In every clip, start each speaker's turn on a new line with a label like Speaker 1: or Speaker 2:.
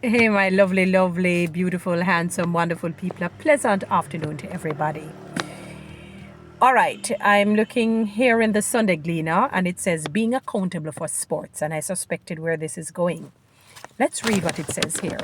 Speaker 1: Hey, my lovely, lovely, beautiful, handsome, wonderful people. A pleasant afternoon to everybody. All right, I'm looking here in the Sunday Gleaner, and it says being accountable for sports, and I suspected where this is going. Let's read what it says here.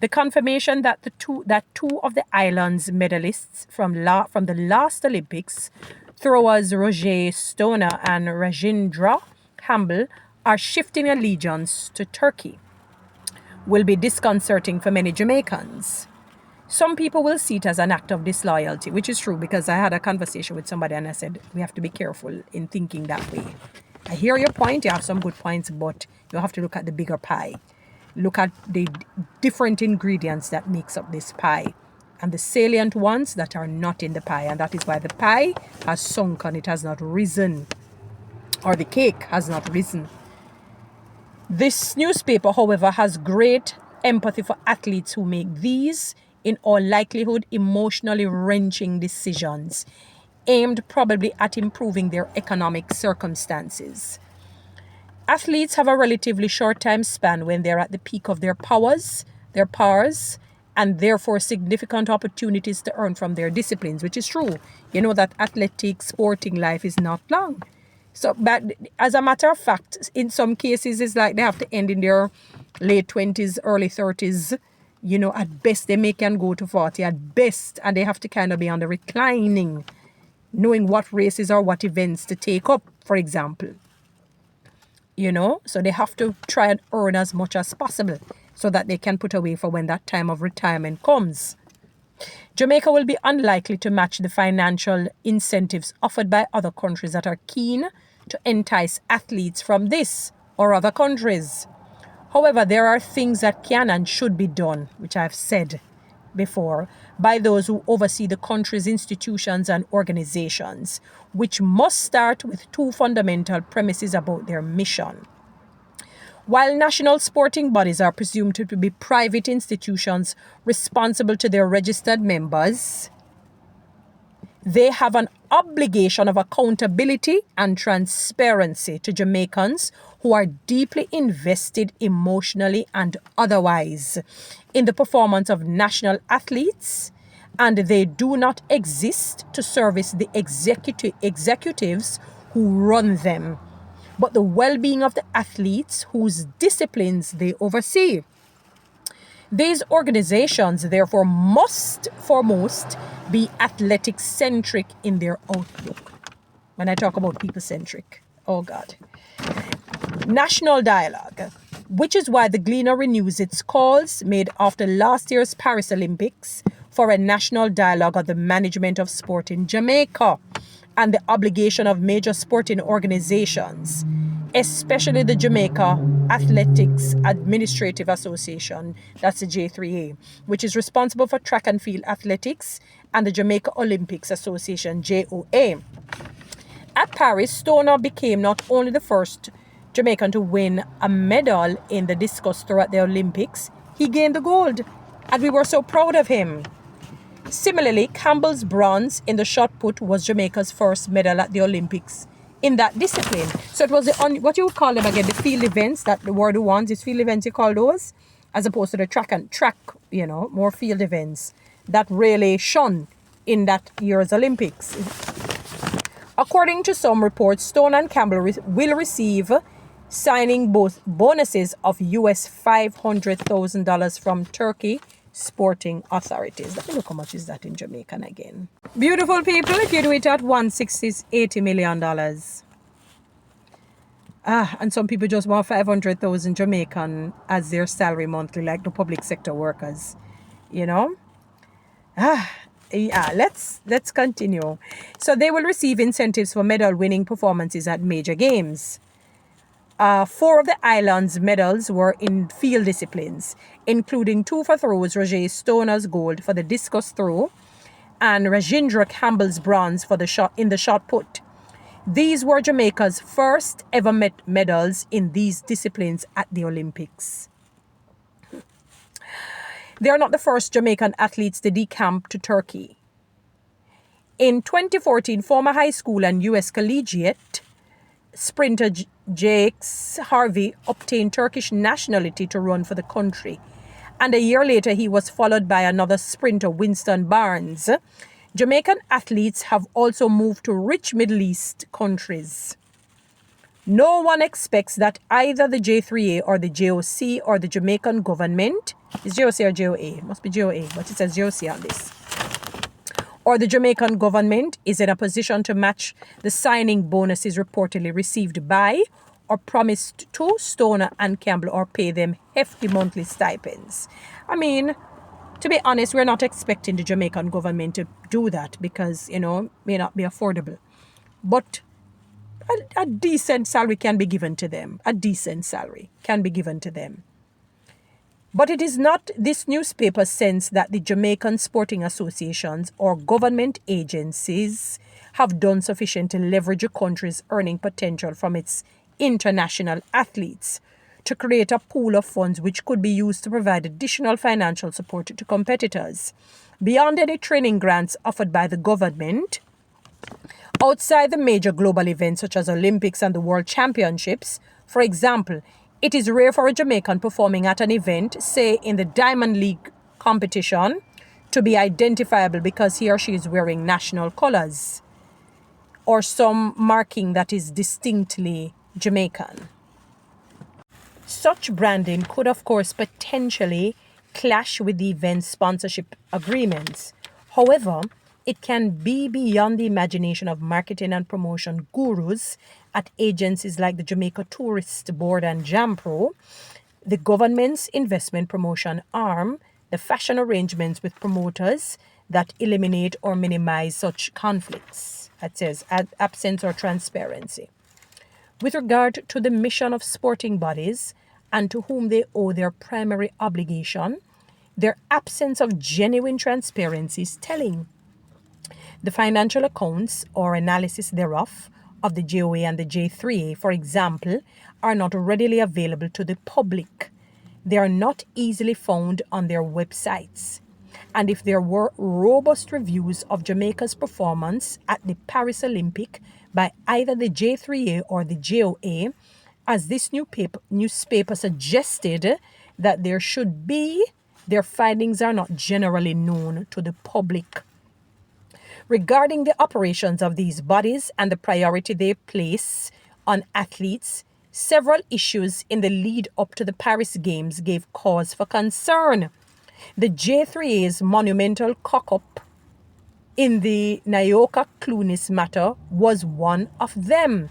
Speaker 1: The confirmation that two of the island's medalists from the last Olympics, throwers Roger Stoner and Rajendra Campbell, are shifting allegiance to Turkey, will be disconcerting for many Jamaicans. Some people will see it as an act of disloyalty, which is true because I had a conversation with somebody and I said, we have to be careful in thinking that way. I hear your point, you have some good points, but you have to look at the bigger pie. Look at the different ingredients that makes up this pie and the salient ones that are not in the pie. And that is why the pie has sunk and it has not risen, or the cake has not risen. This newspaper, however, has great empathy for athletes who make these, in all likelihood, emotionally wrenching decisions, aimed probably at improving their economic circumstances. Athletes have a relatively short time span when they're at the peak of their powers, and therefore significant opportunities to earn from their disciplines, which is true. You know that athletic sporting life is not long. So, but as a matter of fact, in some cases, it's like they have to end in their late 20s, early 30s. You know, at best, they can go to 40 at best, and they have to kind of be on the reclining, knowing what races or what events to take up, for example. You know, so they have to try and earn as much as possible so that they can put away for when that time of retirement comes. Jamaica will be unlikely to match the financial incentives offered by other countries that are keen to entice athletes from this or other countries. However, there are things that can and should be done, which I've said before, by those who oversee the country's institutions and organizations, which must start with two fundamental premises about their mission. While national sporting bodies are presumed to be private institutions responsible to their registered members, they have an obligation of accountability and transparency to Jamaicans who are deeply invested emotionally and otherwise in the performance of national athletes, and they do not exist to service the executives who run them, but the well-being of the athletes whose disciplines they oversee. These organizations, therefore, must foremost be athletic-centric in their outlook. When I talk about people-centric, oh God. National dialogue, which is why the Gleaner renews its calls made after last year's Paris Olympics for a national dialogue on the management of sport in Jamaica and the obligation of major sporting organizations, especially the Jamaica Athletics Administrative Association, that's the J3A, which is responsible for track and field athletics, and the Jamaica Olympics Association, JOA. At Paris, Stoner became not only the first Jamaican to win a medal in the discus throw at the Olympics, he gained the gold, and we were so proud of him. Similarly, Campbell's bronze in the shot put was Jamaica's first medal at the Olympics in that discipline. So it was what you would call them again, the field events, that the word ones, is field events you call those, as opposed to the track, you know, more field events that really shone in that year's Olympics. According to some reports, Stone and Campbell will receive signing both bonuses of US $500,000 from Turkey sporting authorities. Let me look how much is that in Jamaican again. Beautiful people, if you do it at 160, it's $80 million. And some people just want 500,000 Jamaican as their salary monthly, like the public sector workers, you know. Yeah, let's continue. So they will receive incentives for medal winning performances at major games. 4 of the island's medals were in field disciplines, including 2 for throws, Roger Stoner's gold for the discus throw, and Rajendra Campbell's bronze for the shot put. These were Jamaica's first ever medals in these disciplines at the Olympics. They are not the first Jamaican athletes to decamp to Turkey. In 2014, former high school and U.S. collegiate sprinter Jakes Harvey obtained Turkish nationality to run for the country. and a year later he was followed by another sprinter, Winston Barnes. Jamaican athletes have also moved to rich Middle East countries. No one expects that either the J3A or the JOC or the Jamaican government, is JOC or JOA? It must be JOA, but it says JOC on this. Or the Jamaican government is in a position to match the signing bonuses reportedly received by or promised to Stoner and Campbell, or pay them hefty monthly stipends. I mean, to be honest, we're not expecting the Jamaican government to do that because, may not be affordable. But a decent salary can be given to them. A decent salary can be given to them. But it is not this newspaper's sense that the Jamaican sporting associations or government agencies have done sufficient to leverage a country's earning potential from its international athletes to create a pool of funds which could be used to provide additional financial support to competitors. Beyond any training grants offered by the government, outside the major global events such as Olympics and the World Championships, for example, it is rare for a Jamaican performing at an event, say in the Diamond League competition, to be identifiable because he or she is wearing national colours or some marking that is distinctly Jamaican. Such branding could, of course, potentially clash with the event sponsorship agreements. However, it can be beyond the imagination of marketing and promotion gurus at agencies like the Jamaica Tourist Board and JAMPRO, the government's investment promotion arm, the fashion arrangements with promoters that eliminate or minimize such conflicts, that says absence or transparency. With regard to the mission of sporting bodies and to whom they owe their primary obligation, their absence of genuine transparency is telling. The financial accounts or analysis thereof of the JOA and the J3A, for example, are not readily available to the public. They are not easily found on their websites. And if there were robust reviews of Jamaica's performance at the Paris Olympic by either the J3A or the JOA, as this newspaper suggested that there should be, their findings are not generally known to the public. Regarding the operations of these bodies and the priority they place on athletes, several issues in the lead up to the Paris Games gave cause for concern. The J3A's monumental cock-up in the Nyoka Clunis matter was one of them.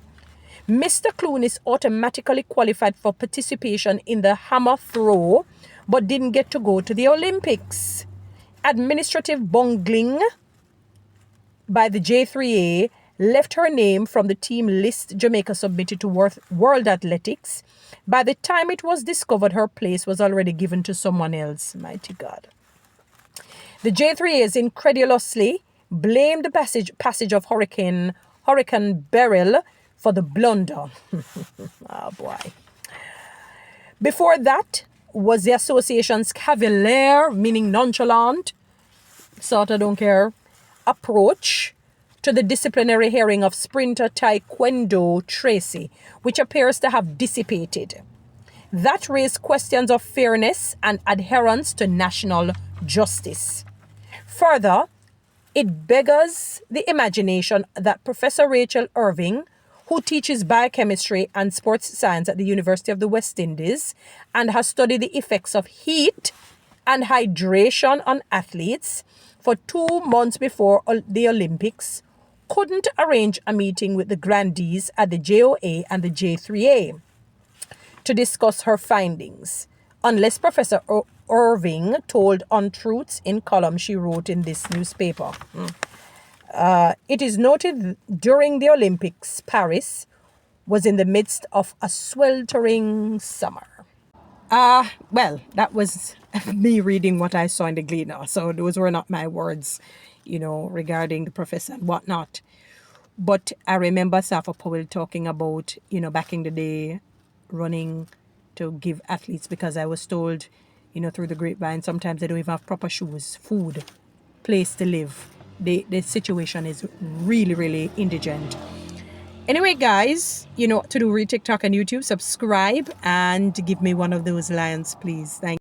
Speaker 1: Mr. Clunis automatically qualified for participation in the hammer throw, but didn't get to go to the Olympics. Administrative bungling by the J3A left her name from the team list Jamaica submitted to World Athletics. By the time it was discovered, her place was already given to someone else. Mighty God. The J3As incredulously blamed the passage of Hurricane Beryl for the blunder. Oh boy. Before that was the association's cavalier, meaning nonchalant, sort of don't care, approach to the disciplinary hearing of sprinter Taekwondo Tracy, which appears to have dissipated. That raised questions of fairness and adherence to national justice. Further, it beggars the imagination that Professor Rachel Irving, who teaches biochemistry and sports science at the University of the West Indies and has studied the effects of heat and hydration on athletes for 2 months before the Olympics, couldn't arrange a meeting with the grandees at the JOA and the J3A to discuss her findings, unless Professor Irving told untruths in columns she wrote in this newspaper. It is noted during the Olympics, Paris was in the midst of a sweltering summer. Well, that was me reading what I saw in the Gleaner. So those were not my words, regarding the professor and whatnot. But I remember Safa Powell talking about, back in the day, running to give athletes, because I was told, through the grapevine, sometimes they don't even have proper shoes, food, place to live. The situation is really, really indigent. Anyway, guys, to do read TikTok and YouTube, subscribe and give me one of those lions, please. Thank you.